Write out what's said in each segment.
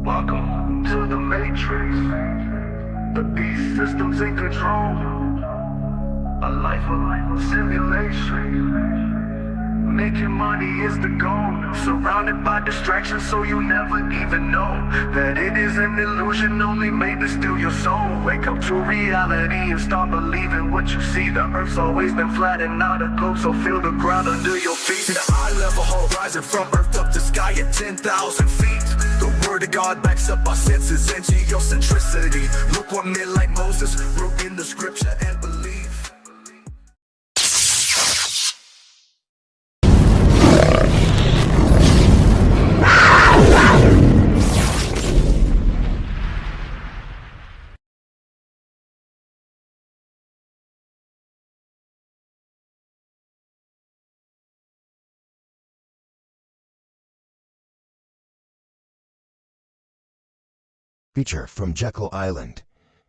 Welcome to the Matrix. The beast system's in control. A life of simulation. Making money is the goal. Surrounded by distractions, so you never even know that it is an illusion only made to steal your soul. Wake up to reality and start believing what you see. The earth's always been flat and not a globe, so feel the ground under your feet. The high level horizon from earth up to sky at 10,000 feet. The word of God backs up our senses and geocentricity. Look what men like Moses wrote in the scripture and believe. Feature from Jekyll Island,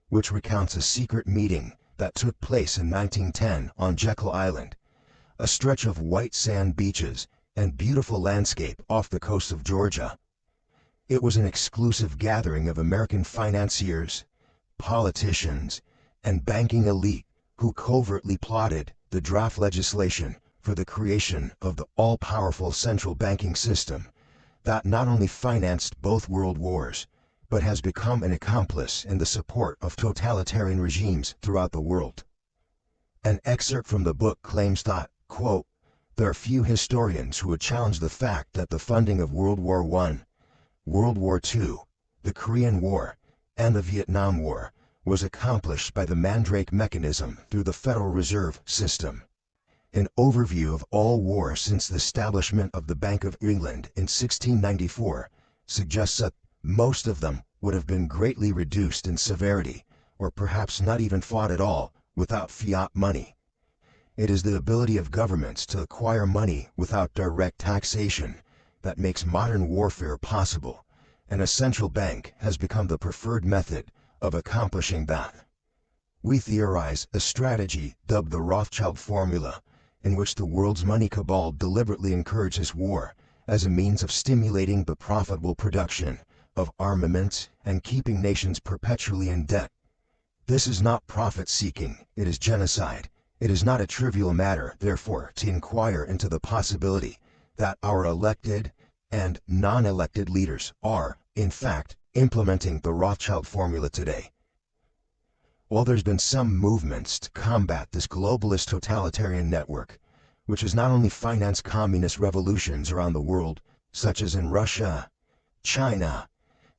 which recounts a secret meeting that took place in 1910 on Jekyll Island, a stretch of white sand beaches and beautiful landscape off the coast of Georgia. It was an exclusive gathering of American financiers, politicians, and banking elite who covertly plotted the draft legislation for the creation of the all-powerful central banking system that not only financed both world wars, but has become an accomplice in the support of totalitarian regimes throughout the world. An excerpt from the book claims that, quote, there are few historians who would challenge the fact that the funding of World War I, World War II, the Korean War, and the Vietnam War was accomplished by the Mandrake mechanism through the Federal Reserve System. An overview of all wars since the establishment of the Bank of England in 1694 suggests that most of them would have been greatly reduced in severity, or perhaps not even fought at all, without fiat money. It is the ability of governments to acquire money without direct taxation that makes modern warfare possible, and a central bank has become the preferred method of accomplishing that. We theorize a strategy dubbed the Rothschild formula, in which the world's money cabal deliberately encourages war as a means of stimulating the profitable production of armaments and keeping nations perpetually in debt. This is not profit-seeking, it is genocide. It is not a trivial matter, therefore, to inquire into the possibility that our elected and non-elected leaders are, in fact, implementing the Rothschild formula today. While there's been some movements to combat this globalist totalitarian network, which has not only financed communist revolutions around the world, such as in Russia, China,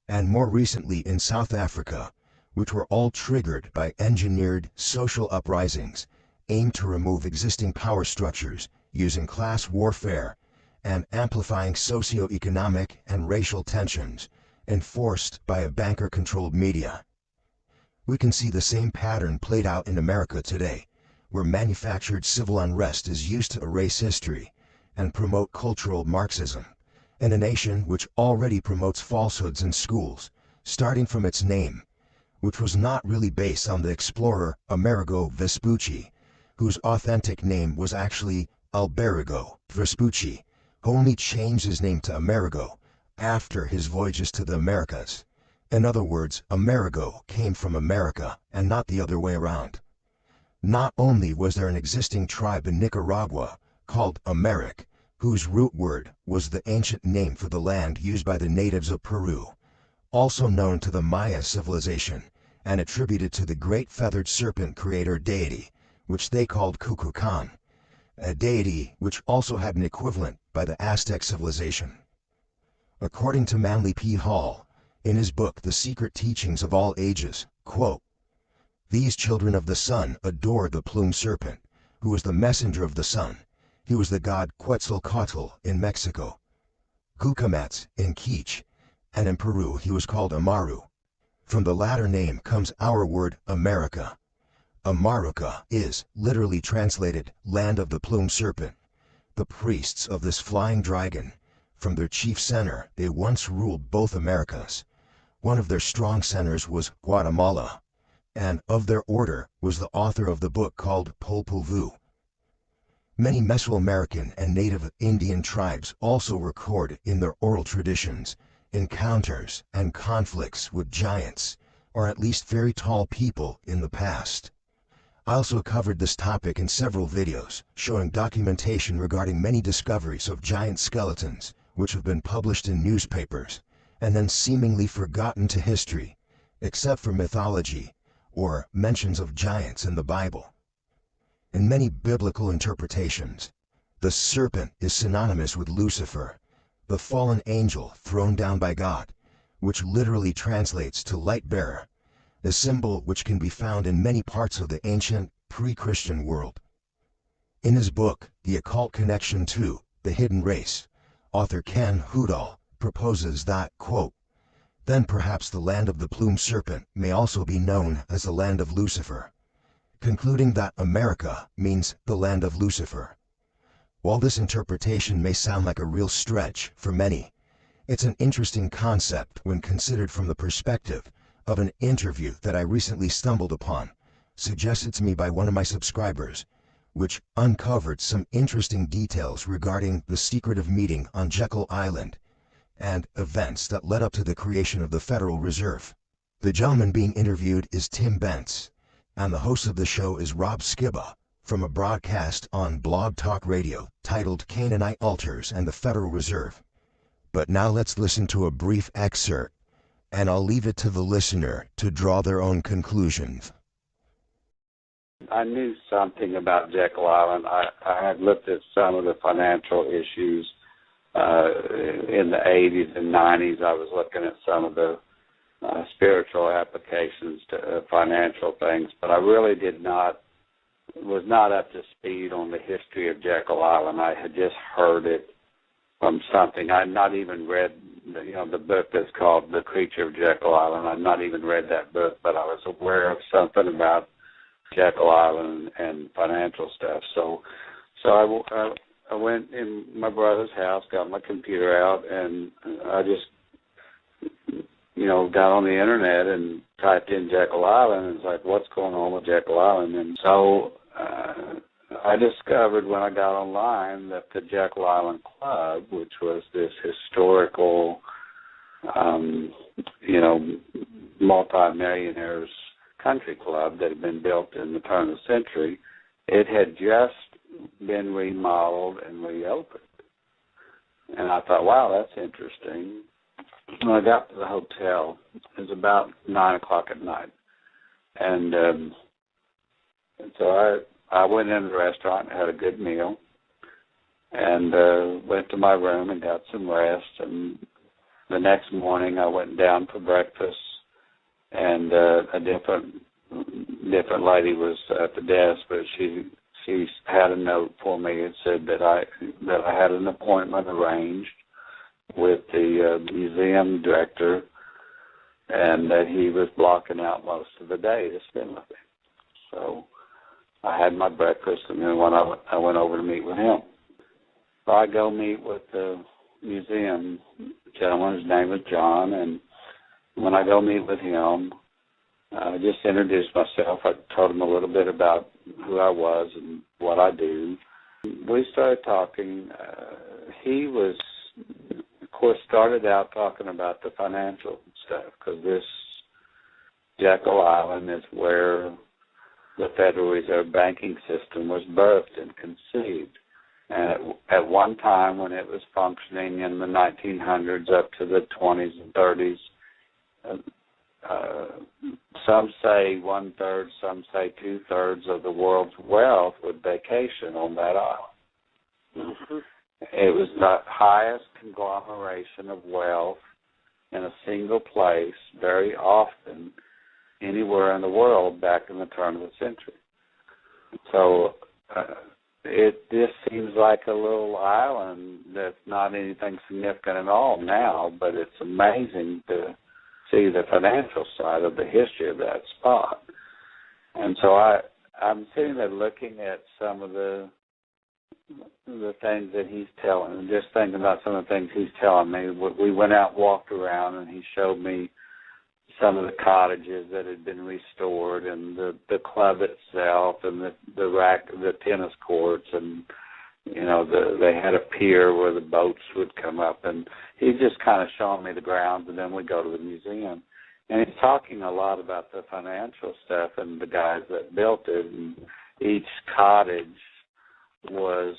and more recently in South Africa, which were all triggered by engineered social uprisings aimed to remove existing power structures using class warfare and amplifying socio-economic and racial tensions enforced by a banker-controlled media. We can see the same pattern played out in America today, where manufactured civil unrest is used to erase history and promote cultural Marxism, in a nation which already promotes falsehoods in schools, starting from its name, which was not really based on the explorer Amerigo Vespucci, whose authentic name was actually Alberigo Vespucci, who only changed his name to Amerigo after his voyages to the Americas. In other words, Amerigo came from America and not the other way around. Not only was there an existing tribe in Nicaragua called Americ, whose root word was the ancient name for the land used by the natives of Peru, also known to the Maya civilization and attributed to the great feathered serpent creator deity, which they called Kukulkan, a deity which also had an equivalent by the Aztec civilization. According to Manly P. Hall, in his book The Secret Teachings of All Ages, quote, these children of the sun adore the plumed serpent, who was the messenger of the sun. He was the god Quetzalcoatl in Mexico, Gucamatz in Quiche, and in Peru he was called Amaru. From the latter name comes our word America. Amaruca is, literally translated, land of the plumed serpent. The priests of this flying dragon, from their chief center, they once ruled both Americas. One of their strong centers was Guatemala, and of their order was the author of the book called Popol Vuh. Many Mesoamerican and native Indian tribes also record in their oral traditions encounters, and conflicts with giants, or at least very tall people in the past. I also covered this topic in several videos, showing documentation regarding many discoveries of giant skeletons, which have been published in newspapers, and then seemingly forgotten to history, except for mythology, or mentions of giants in the Bible. In many biblical interpretations, the serpent is synonymous with Lucifer, the fallen angel thrown down by God, which literally translates to light bearer, a symbol which can be found in many parts of the ancient, pre-Christian world. In his book, The Occult Connection to the Hidden Race, author Ken Hoodall proposes that, quote, then perhaps the land of the plumed serpent may also be known as the land of Lucifer, concluding that America means the land of Lucifer. While this interpretation may sound like a real stretch for many, it's an interesting concept when considered from the perspective of an interview that I recently stumbled upon, suggested to me by one of my subscribers, which uncovered some interesting details regarding the secretive meeting on Jekyll Island and events that led up to the creation of the Federal Reserve. The gentleman being interviewed is Tim Bentz, and the host of the show is Rob Skiba, from a broadcast on Blog Talk Radio titled Canaanite Altars and the Federal Reserve. But now let's listen to a brief excerpt, and I'll leave it to the listener to draw their own conclusions. I knew something about Jekyll Island. I had looked at some of the financial issues in the 80s and 90s. I was looking at some of the spiritual applications to financial things, but I really was not up to speed on the history of Jekyll Island. I had just heard it from something. I had not even read the book that's called The Creature of Jekyll Island. I had not even read that book, but I was aware of something about Jekyll Island and financial stuff. So I went in my brother's house, got my computer out, and I just, got on the internet and typed in Jekyll Island, and it's like, what's going on with Jekyll Island? And so I discovered when I got online that the Jekyll Island Club, which was this historical, multi-millionaires country club that had been built in the turn of the century, it had just been remodeled and reopened. And I thought, wow, that's interesting. When I got to the hotel, it was about 9 o'clock at night. And so I went in the restaurant and had a good meal and went to my room and got some rest. And the next morning I went down for breakfast, and a different lady was at the desk, but she had a note for me. It said that I had an appointment arranged with the museum director, and that he was blocking out most of the day to spend with me. So I had my breakfast, and then when I went over to meet with him. So I go meet with the museum gentleman. His name is John, and when I go meet with him, I just introduced myself. I told him a little bit about who I was and what I do. We started talking. He was, of course, started out talking about the financial stuff, because this Jekyll Island is where the Federal Reserve banking system was birthed and conceived. And at one time, when it was functioning in the 1900s up to the 20s and 30s, some say 1/3, some say 2/3 of the world's wealth would vacation on that island. Mm-hmm. It was the highest conglomeration of wealth in a single place very often anywhere in the world back in the turn of the century. So it just seems like a little island that's not anything significant at all now, but it's amazing to see the financial side of the history of that spot. And so I'm sitting there looking at some of the things that he's telling, and just thinking about some of the things he's telling me. We went out, walked around, and he showed me some of the cottages that had been restored, and the club itself, and the tennis courts, and they had a pier where the boats would come up, and he's just kind of showing me the grounds, and then we go to the museum. And he's talking a lot about the financial stuff and the guys that built it, and each cottage was,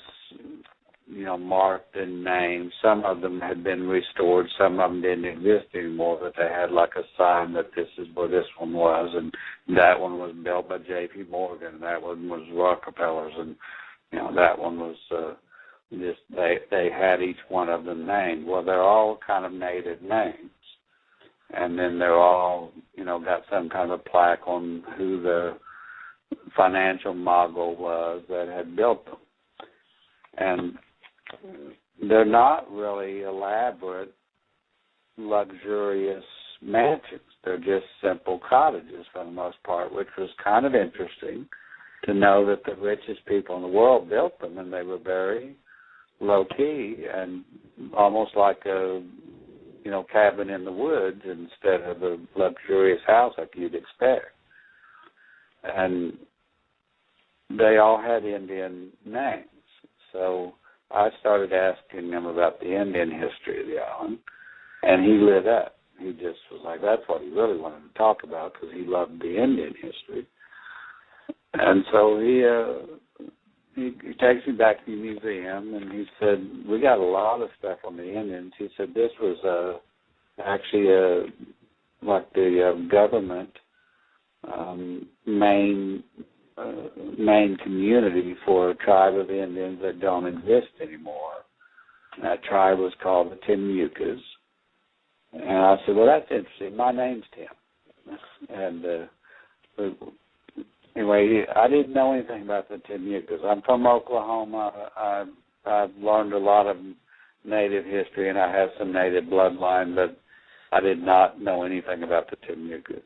marked and named. Some of them had been restored, some of them didn't exist anymore, but they had like a sign that this is where this one was, and that one was built by J.P. Morgan, that one was Rockefeller's, and that one was they had each one of them named. Well, they're all kind of native names, and then they're all got some kind of plaque on who the financial mogul was that had built them. And they're not really elaborate, luxurious mansions. They're just simple cottages for the most part, which was kind of interesting to know that the richest people in the world built them, and they were very low-key and almost like a cabin in the woods instead of a luxurious house like you'd expect. And they all had Indian names. So I started asking him about the Indian history of the island, and he lit up. He just was like, that's what he really wanted to talk about, because he loved the Indian history. And so he takes me back to the museum, and he said, we got a lot of stuff on the Indians. He said this was actually like the government main community for a tribe of Indians that don't exist anymore. And that tribe was called the Timucas. And I said, well, that's interesting. My name's Tim. And anyway, I didn't know anything about the Timucas. I'm from Oklahoma. I've learned a lot of Native history, and I have some Native bloodline, but I did not know anything about the Timucas.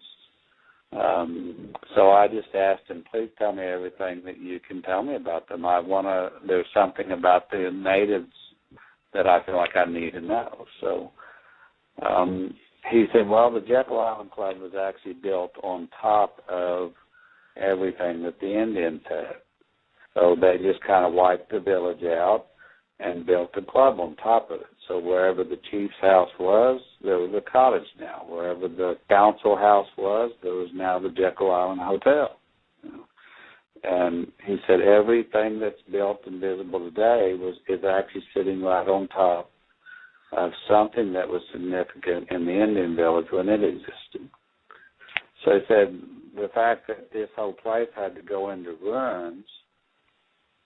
So I just asked him, please tell me everything that you can tell me about them. There's something about the natives that I feel like I need to know. So he said, well, the Jekyll Island Club was actually built on top of everything that the Indians had. So they just kind of wiped the village out and built the club on top of it. So wherever the chief's house was, there was a cottage now. Wherever the council house was, there was now the Jekyll Island Hotel. And he said everything that's built and visible today is actually sitting right on top of something that was significant in the Indian village when it existed. So he said the fact that this whole place had to go into ruins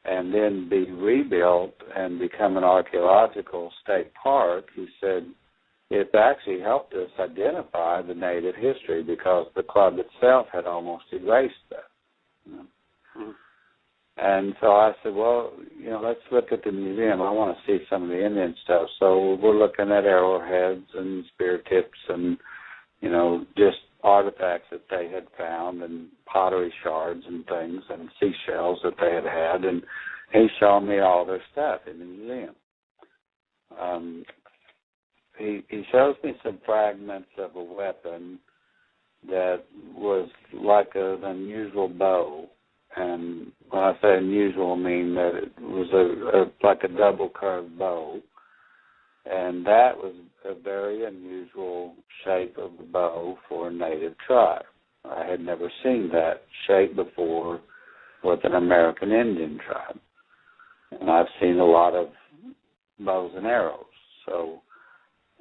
and then be rebuilt and become an archaeological state park, he said it actually helped us identify the native history, because the club itself had almost erased that. Mm-hmm. And so I said, well, let's look at the museum. I want to see some of the Indian stuff. So we're looking at arrowheads and spear tips and, just artifacts that they had found, and pottery shards and things, and seashells that they had, and he showed me all their stuff in the museum. He shows me some fragments of a weapon that was like an unusual bow, and when I say unusual, I mean that it was like a double curved bow, and that was a very unusual shape of the bow for a native tribe. I had never seen that shape before with an American Indian tribe. And I've seen a lot of bows and arrows. So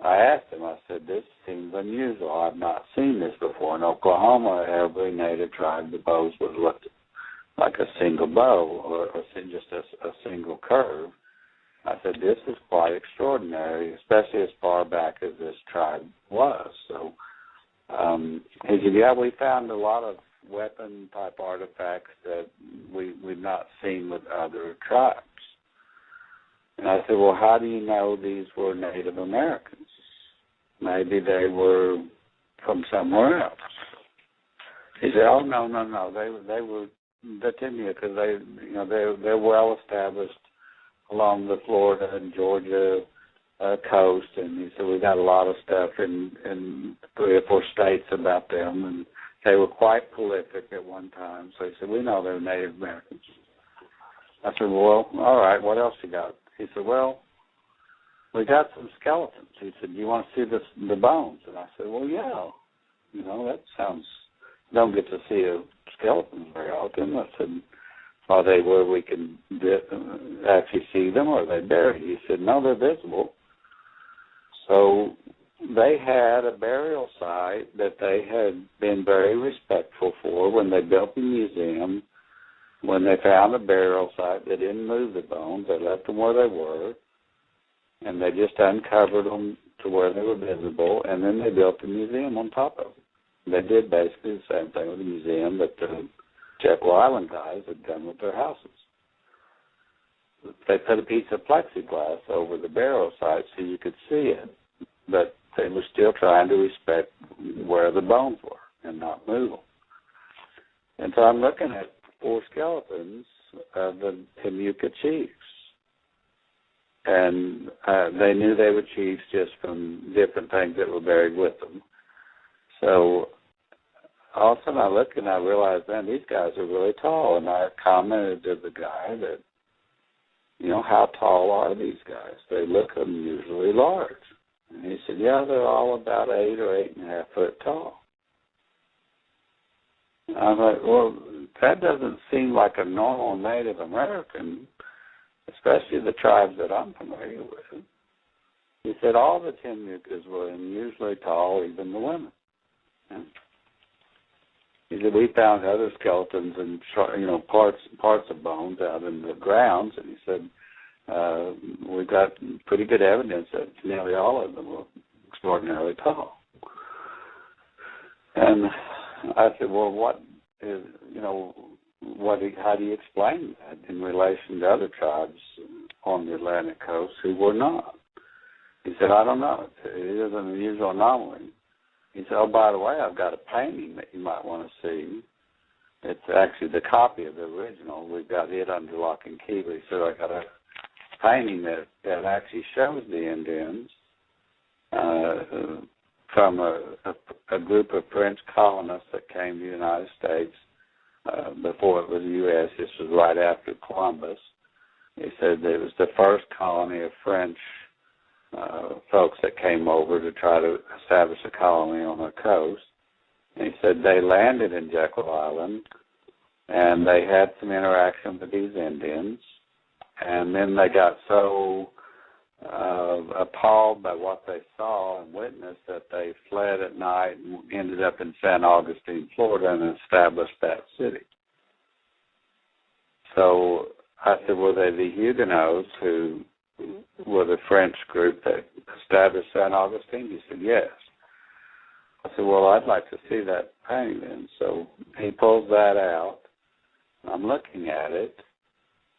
I asked him, I said, this seems unusual. I've not seen this before. In Oklahoma, every native tribe, the bows would look like a single bow or just a single curve. I said, this is quite extraordinary, especially as far back as this tribe was. So he said, yeah, we found a lot of weapon-type artifacts that we've not seen with other tribes. And I said, well, how do you know these were Native Americans? Maybe they were from somewhere else. He said, oh, no, they were the Timucas, because they're well established along the Florida and Georgia coast, and he said we got a lot of stuff in 3 or 4 states about them, and they were quite prolific at one time. So he said we know they're Native Americans. I said, well, all right, what else you got? He said, well, we got some skeletons. He said, do you want to see the bones? And I said, well, yeah. You know, that sounds, don't get to see a skeleton very often. I said, are they where we can actually see them, or are they buried? He said, no, they're visible. So they had a burial site that they had been very respectful for when they built the museum. When they found a burial site, they didn't move the bones. They left them where they were, and they just uncovered them to where they were visible, and then they built the museum on top of them. They did basically the same thing with the museum that the Jekyll Island guys had done with their houses. They put a piece of plexiglass over the burial site so you could see it, but they were still trying to respect where the bones were and not move them. And so I'm looking at 4 skeletons of the Timucua chiefs. And they knew they were chiefs just from different things that were buried with them. So all of a sudden I look and I realize, man, these guys are really tall. And I commented to the guy that, you know, how tall are these guys? They look unusually large. And he said, yeah, they're all about 8 or 8.5 foot tall. I was like, well, that doesn't seem like a normal Native American, especially the tribes that I'm familiar with. He said all the Timucuas were unusually tall, even the women. And he said we found other skeletons and, you know, parts of bones out in the grounds, and he said we got pretty good evidence that nearly all of them were extraordinarily tall. And I said, well, what is, you know, how do you explain that in relation to other tribes on the Atlantic coast who were not? He said, I don't know. It is an unusual anomaly. He said, oh, by the way, I've got a painting that you might want to see. It's actually the copy of the original. We've got it under lock and key. So I got a painting that actually shows the Indians from a group of French colonists that came to the United States before it was the U.S. This was right after Columbus. He said it was the first colony of French folks that came over to try to establish a colony on the coast. And he said they landed in Jekyll Island, and they had some interaction with these Indians, and then they got so appalled by what they saw and witnessed that they fled at night and ended up in San Augustine, Florida, and established that city. So I said, were they the Huguenots who were the French group that established San Augustine? He said, yes. I said, well, I'd like to see that painting then. So he pulls that out. I'm looking at it,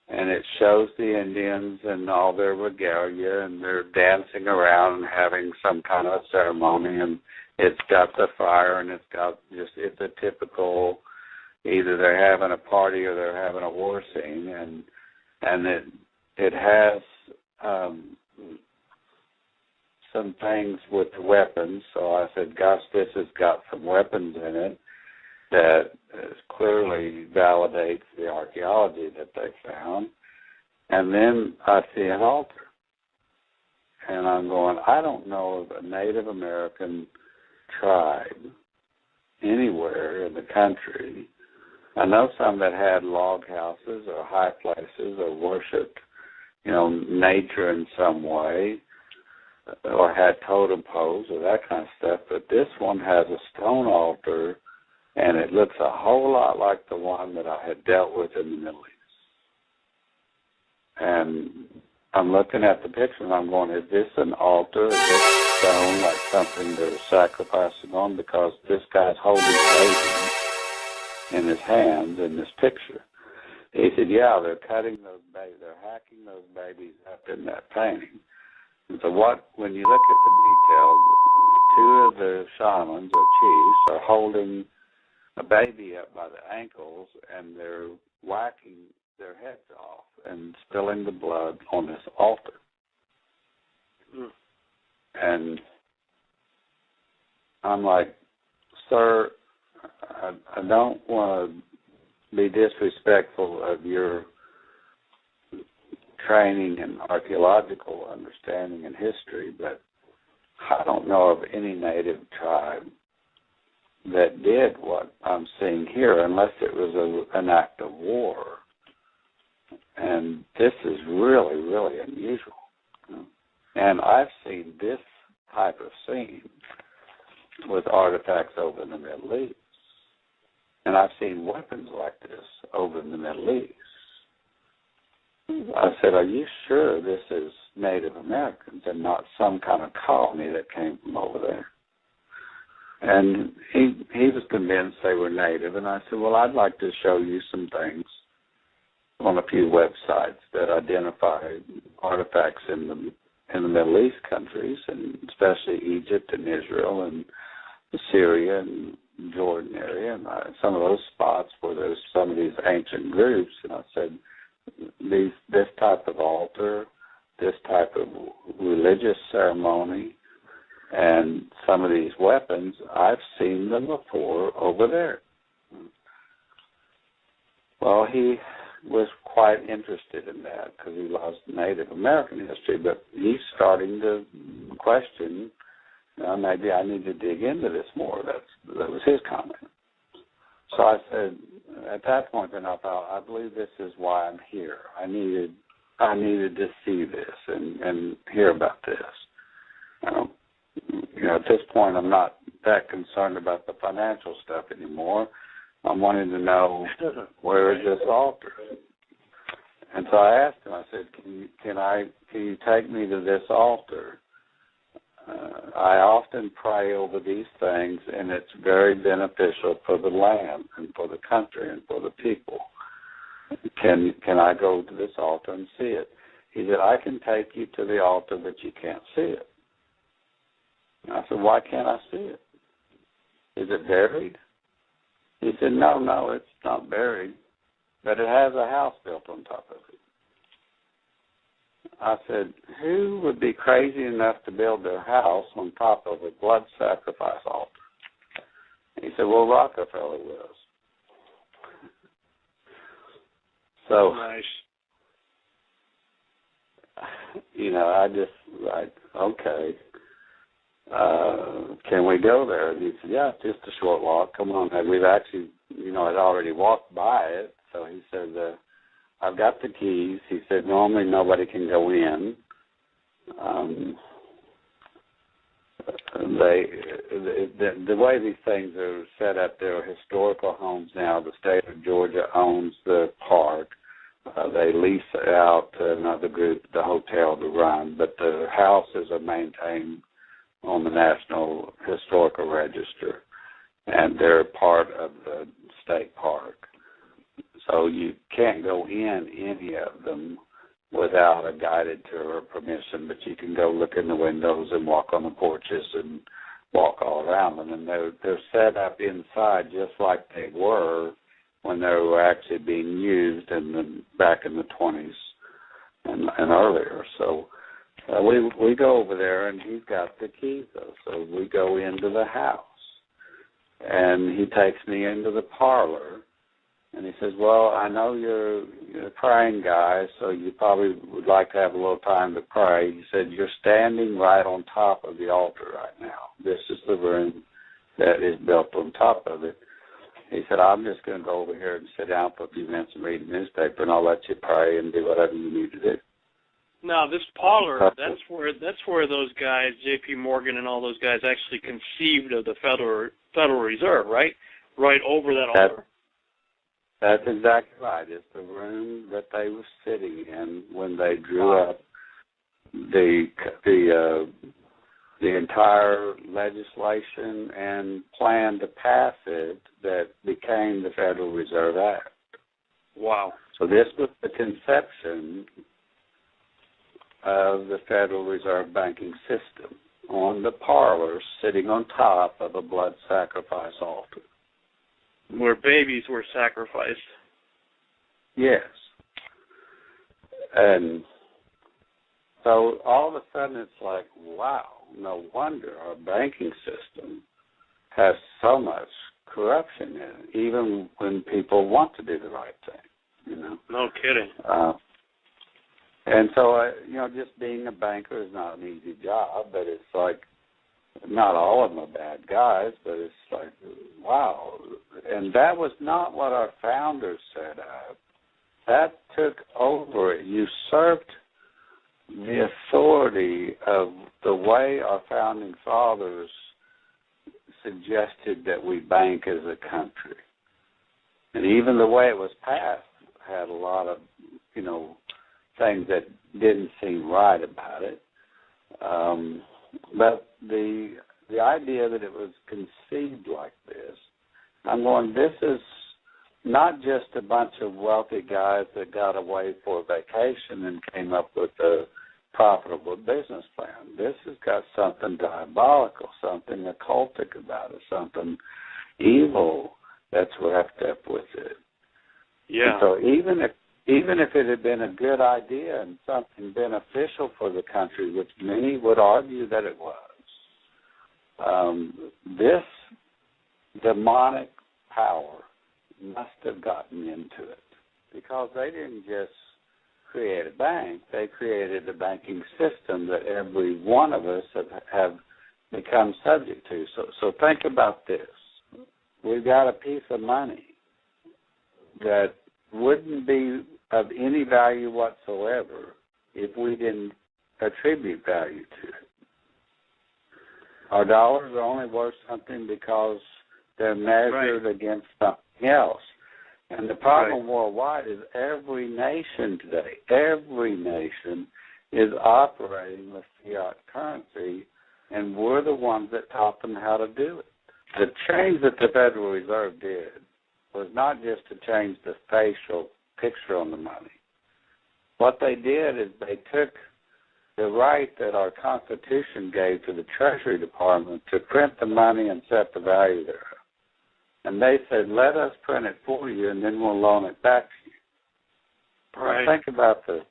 and it shows the Indians and all their regalia, and they're dancing around and having some kind of a ceremony, and it's got the fire, and it's a typical, either they're having a party or they're having a war scene, and it has some things with the weapons. So I said, gosh, this has got some weapons in it that clearly validates the archaeology that they found. And then I see an altar. And I'm going, I don't know of a Native American tribe anywhere in the country. I know some that had log houses or high places or worshipped, you know, nature in some way, or had totem poles or that kind of stuff. But this one has a stone altar, and it looks a whole lot like the one that I had dealt with in the Middle East. And I'm looking at the picture, and I'm going, is this an altar? Is this stone like something they're sacrificing on? Because this guy's holding babies in his hands in this picture. He said, yeah, they're cutting those babies, they're hacking those babies up in that painting. And so when you look at the details, 2 of the shamans or chiefs are holding a baby up by the ankles, and they're whacking their heads off and spilling the blood on this altar. And I'm like, sir, I don't want to be disrespectful of your training and archaeological understanding and history, but I don't know of any native tribe that did what I'm seeing here, unless it was an act of war. And this is really, really unusual. And I've seen this type of scene with artifacts over in the Middle East. And I've seen weapons like this over in the Middle East. I said, are you sure this is Native Americans and not some kind of colony that came from over there? And he was convinced they were Native. And I said, well, I'd like to show you some things on a few websites that identify artifacts in the Middle East countries, and especially Egypt and Israel and Syria and Jordan area, and some of those spots where there's some of these ancient groups. And I said, this type of altar, this type of religious ceremony, and some of these weapons, I've seen them before over there. Well, he was quite interested in that because he loves Native American history, but he's starting to question, maybe I need to dig into this more. That was his comment. So I said, at that point, then I thought, I believe this is why I'm here. I needed to see this and hear about this. At this point, I'm not that concerned about the financial stuff anymore. I'm wanting to know, where is this altar? And so I asked him, I said, can you take me to this altar? I often pray over these things, and it's very beneficial for the land and for the country and for the people. Can I go to this altar and see it? He said, I can take you to the altar, but you can't see it. And I said, why can't I see it? Is it buried? He said, no, it's not buried, but it has a house built on top of it. I said, who would be crazy enough to build their house on top of a blood sacrifice altar? He said, well, Rockefeller was. So, nice. I just, okay. Can we go there? And he said, yeah, it's just a short walk. Come on. And we've actually, had already walked by it. So he said, I've got the keys. He said, normally nobody can go in. The way these things are set up, they're historical homes now. The state of Georgia owns the park. They lease out to another group, the hotel, to run. But the houses are maintained on the National Historical Register, and they're part of the state park. So you can't go in any of them without a guided tour or permission, but you can go look in the windows and walk on the porches and walk all around them. And they're set up inside just like they were when they were actually being used back in the 20s and earlier. So we go over there, and he's got the keys, though. So we go into the house, and he takes me into the parlor, and he says, well, I know you're a praying guy, so you probably would like to have a little time to pray. He said, you're standing right on top of the altar right now. This is the room that is built on top of it. He said, I'm just going to go over here and sit down for a few minutes and read the newspaper, and I'll let you pray and do whatever you need to do. Now, this parlor, that's where those guys, J.P. Morgan and all those guys, actually conceived of the Federal Reserve, right? Right over that altar. That's exactly right. It's the room that they were sitting in when they drew up the entire legislation and plan to pass it that became the Federal Reserve Act. Wow. So this was the conception of the Federal Reserve banking system on the parlor sitting on top of a blood sacrifice altar. Where babies were sacrificed. Yes. And so all of a sudden it's like, wow, no wonder our banking system has so much corruption in it, even when people want to do the right thing, No kidding. And so, just being a banker is not an easy job, but it's like, not all of them are bad guys, but it's like, wow. And that was not what our founders set up. That took over, it usurped the authority of the way our founding fathers suggested that we bank as a country. And even the way it was passed had a lot of, things that didn't seem right about it. But the idea that it was conceived like this, I'm going, this is not just a bunch of wealthy guys that got away for a vacation and came up with a profitable business plan. This has got something diabolical, something occultic about it, something evil that's wrapped up with it. Yeah. And so even if it had been a good idea and something beneficial for the country, which many would argue that it was, this demonic power must have gotten into it, because they didn't just create a bank, they created a banking system that every one of us have become subject to. So think about this. We've got a piece of money that wouldn't be of any value whatsoever if we didn't attribute value to it. Our dollars are only worth something because they're measured against something else. And the problem worldwide is every nation today, every nation is operating with fiat currency, and we're the ones that taught them how to do it. The change that the Federal Reserve did was not just to change the facial picture on the money. What they did is they took the right that our Constitution gave to the Treasury Department to print the money and set the value thereof. And they said, let us print it for you, and then we'll loan it back to you. Right. Now think about the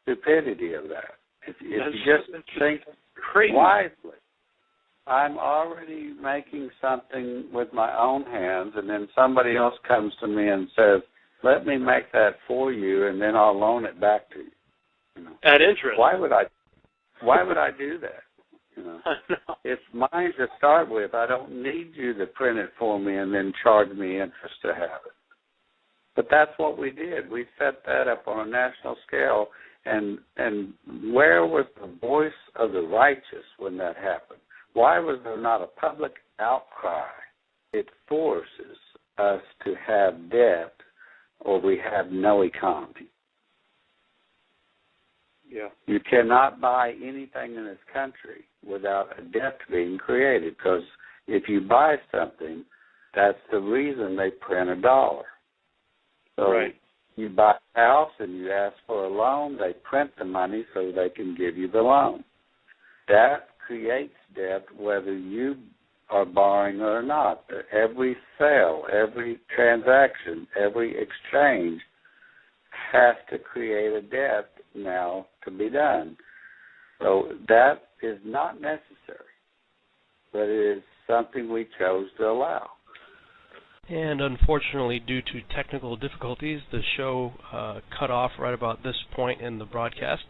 stupidity of that. If you just think crazy. wisely, I'm already making something with my own hands, and then somebody else comes to me and says, let me make that for you, and then I'll loan it back to you. At interest. Why would I do that? It's mine to start with. I don't need you to print it for me and then charge me interest to have it. But that's what we did. We set that up on a national scale, and where was the voice of the righteous when that happened? Why was there not a public outcry? It forces us to have debt, or we have no economy. Yeah. You cannot buy anything in this country without a debt being created, because if you buy something, that's the reason they print a dollar. So you buy a house and you ask for a loan, they print the money so they can give you the loan. That creates debt whether you are borrowing or not. Every sale, every transaction, every exchange has to create a debt now to be done. So that is not necessary, but it is something we chose to allow. And unfortunately, due to technical difficulties, the show cut off right about this point in the broadcast.